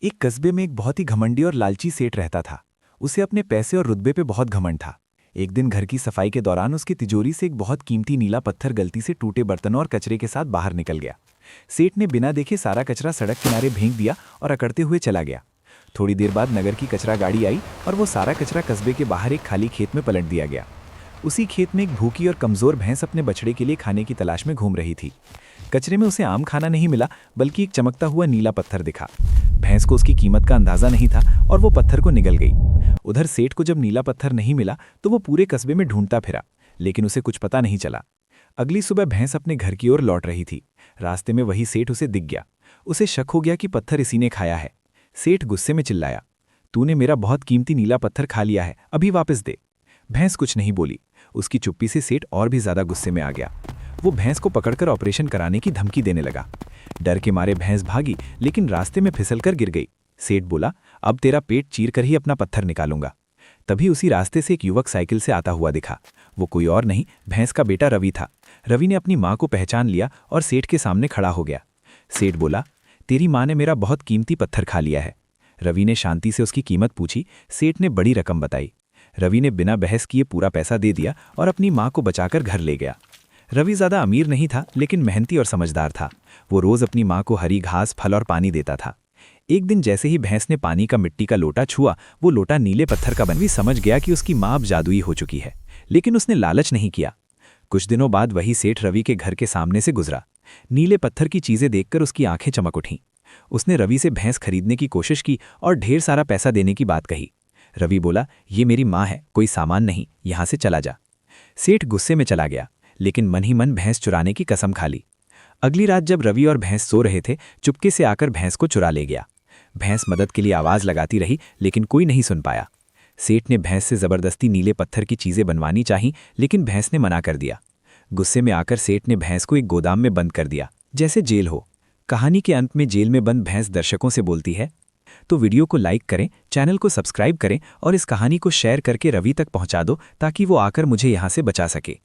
एक कस्बे में एक बहुत ही घमंडी और लालची सेठ रहता था। उसे अपने पैसे और रुतबे पे बहुत घमंड था। एक दिन घर की सफाई के दौरान उसकी तिजोरी से एक बहुत कीमती नीला पत्थर गलती से टूटे बर्तनों और कचरे के साथ बाहर निकल गया। सेठ ने बिना देखे सारा कचरा सड़क किनारे फेंक दिया और अकड़ते हुए चला गया। थोड़ी देर बाद नगर की कचरा गाड़ी आई और वो सारा कचरा कस्बे के बाहर एक खाली खेत में पलट दिया गया। उसी खेत में एक भूखी और कमजोर भैंस अपने बछड़े के लिए खाने की तलाश में घूम रही थी। कचरे में उसे आम खाना नहीं मिला, बल्कि एक चमकता हुआ नीला पत्थर दिखा। भैंस को उसकी कीमत का अंदाजा नहीं था और वो पत्थर को निगल गई। उधर सेठ को जब नीला पत्थर नहीं मिला तो वो पूरे कस्बे में ढूंढता फिरा, लेकिन उसे कुछ पता नहीं चला। अगली सुबह भैंस अपने घर की ओर लौट रही थी। रास्ते में वही सेठ उसे दिख गया। उसे शक हो गया कि पत्थर इसी ने खाया है। सेठ गुस्से में चिल्लाया, तूने मेरा बहुत कीमती नीला पत्थर खा लिया है, अभी वापस दे। भैंस कुछ नहीं बोली। उसकी चुप्पी से सेठ और भी ज्यादा गुस्से में आ गया। वो भैंस को पकड़कर ऑपरेशन कराने की धमकी देने लगा। डर के मारे भैंस भागी, लेकिन रास्ते में फिसलकर गिर गई। सेठ बोला, अब तेरा पेट चीर कर ही अपना पत्थर निकालूंगा। तभी उसी रास्ते से एक युवक साइकिल से आता हुआ दिखा। वो कोई और नहीं, भैंस का बेटा रवि था। रवि ने अपनी माँ को पहचान लिया और सेठ के सामने खड़ा हो गया। सेठ बोला, तेरी माँ ने मेरा बहुत कीमती पत्थर खा लिया है। रवि ने शांति से उसकी कीमत पूछी। सेठ ने बड़ी रकम बताई। रवि ने बिना बहस किए पूरा पैसा दे दिया और अपनी माँ को बचाकर घर ले गया। रवि ज़्यादा अमीर नहीं था, लेकिन मेहनती और समझदार था। वो रोज़ अपनी माँ को हरी घास, फल और पानी देता था। एक दिन जैसे ही भैंस ने पानी का मिट्टी का लोटा छुआ, वो लोटा नीले पत्थर का बन। रवि समझ गया कि उसकी माँ अब जादुई हो चुकी है, लेकिन उसने लालच नहीं किया। कुछ दिनों बाद वही सेठ रवि के घर के सामने से गुजरा। नीले पत्थर की चीज़ें देखकर उसकी आंखें चमक उठीं। उसने रवि से भैंस खरीदने की कोशिश की और ढेर सारा पैसा देने की बात कही। रवि बोला, ये मेरी माँ है, कोई सामान नहीं, यहाँ से चला जा। सेठ गुस्से में चला गया, लेकिन मन ही मन भैंस चुराने की कसम खा ली। अगली रात जब रवि और भैंस सो रहे थे, चुपके से आकर भैंस को चुरा ले गया। भैंस मदद के लिए आवाज़ लगाती रही, लेकिन कोई नहीं सुन पाया। सेठ ने भैंस से ज़बरदस्ती नीले पत्थर की चीज़ें बनवानी चाहीं, लेकिन भैंस ने मना कर दिया। गुस्से में आकर सेठ ने भैंस को एक गोदाम में बंद कर दिया, जैसे जेल हो। कहानी के अंत में जेल में बंद भैंस दर्शकों से बोलती है। तो वीडियो को लाइक करें, चैनल को सब्सक्राइब करें और इस कहानी को शेयर करके रवि तक पहुंचा दो, ताकि वो आकर मुझे यहाँ से बचा सके।